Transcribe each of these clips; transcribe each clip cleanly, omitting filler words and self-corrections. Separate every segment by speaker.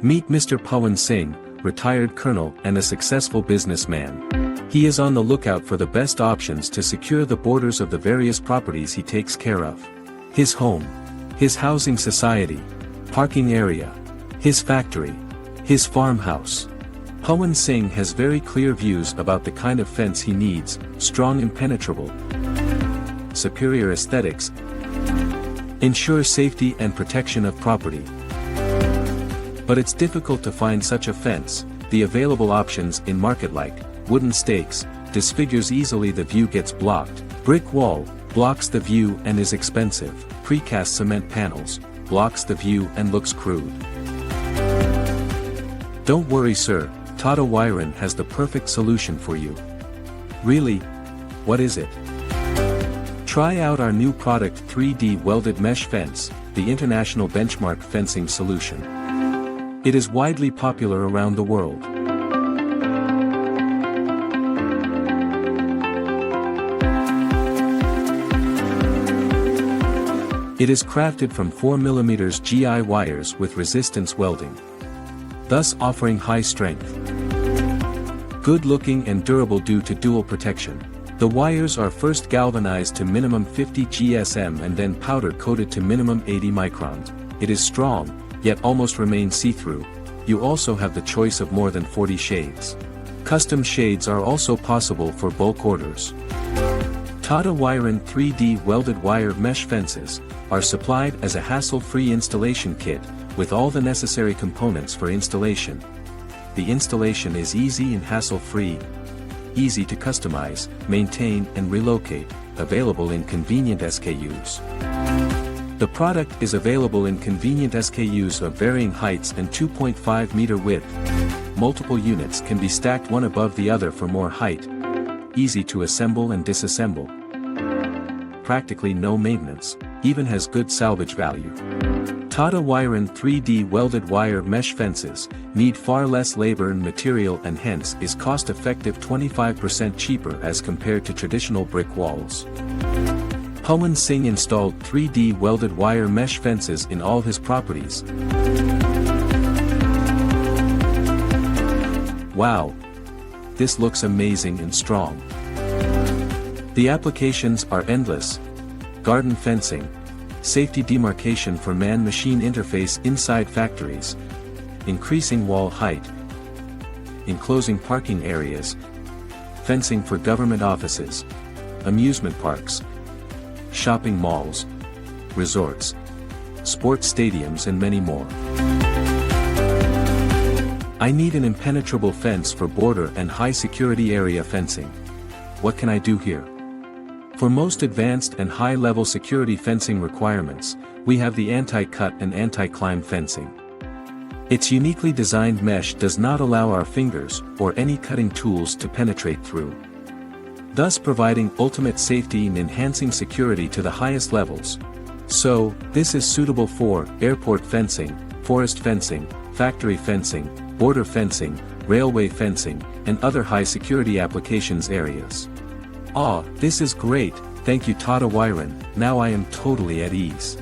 Speaker 1: Meet Mr. Pawan Singh, retired colonel and a successful businessman. He is on the lookout for the best options to secure the borders of the various properties he takes care of. His home, his housing society, parking area, his factory, his farmhouse. Pawan Singh has very clear views about the kind of fence he needs: strong, impenetrable, superior aesthetics, ensure safety and protection of property. But it's difficult to find such a fence. The available options in market, like wooden stakes, disfigures easily, the view gets blocked. Brick wall, blocks the view and is expensive. Precast cement panels, blocks the view and looks crude. Don't worry sir, Tata Wiring has the perfect solution for you. Really? What is it? Try out our new product, 3D welded mesh fence, the international benchmark fencing solution. It is widely popular around the world. It is crafted from 4mm GI wires with resistance welding, thus offering high strength. Good looking and durable due to dual protection. The wires are first galvanized to minimum 50 GSM and then powder coated to minimum 80 microns. It is strong, yet almost remains see-through. You also have the choice of more than 40 shades. Custom shades are also possible for bulk orders. Tata Wiring 3D welded wire mesh fences are supplied as a hassle-free installation kit, with all the necessary components for installation. The installation is easy and hassle-free, easy to customize, maintain and relocate, available in convenient SKUs. The product is available in convenient SKUs of varying heights and 2.5 meter width. Multiple units can be stacked one above the other for more height. Easy to assemble and disassemble. Practically no maintenance, even has good salvage value. Tata Wiring 3D welded wire mesh fences need far less labor and material and hence is cost-effective, 25% cheaper as compared to traditional brick walls. Pawan Singh installed 3D welded wire mesh fences in all his properties. Wow! This looks amazing and strong. The applications are endless. Garden fencing, safety demarcation for man-machine interface inside factories, increasing wall height, enclosing parking areas, fencing for government offices, amusement parks, shopping malls, resorts, sports stadiums and many more. I need an impenetrable fence for border and high security area fencing. What can I do here? For most advanced and high-level security fencing requirements, we have the anti-cut and anti-climb fencing. Its uniquely designed mesh does not allow our fingers or any cutting tools to penetrate through, thus providing ultimate safety and enhancing security to the highest levels. So, this is suitable for airport fencing, forest fencing, factory fencing, border fencing, railway fencing, and other high-security applications areas. Ah, this is great, thank you Tata Wiring, now I am totally at ease.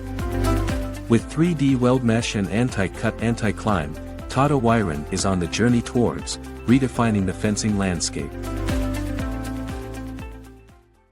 Speaker 1: With 3D weld mesh and anti-cut anti-climb, Tata Wiring is on the journey towards redefining the fencing landscape.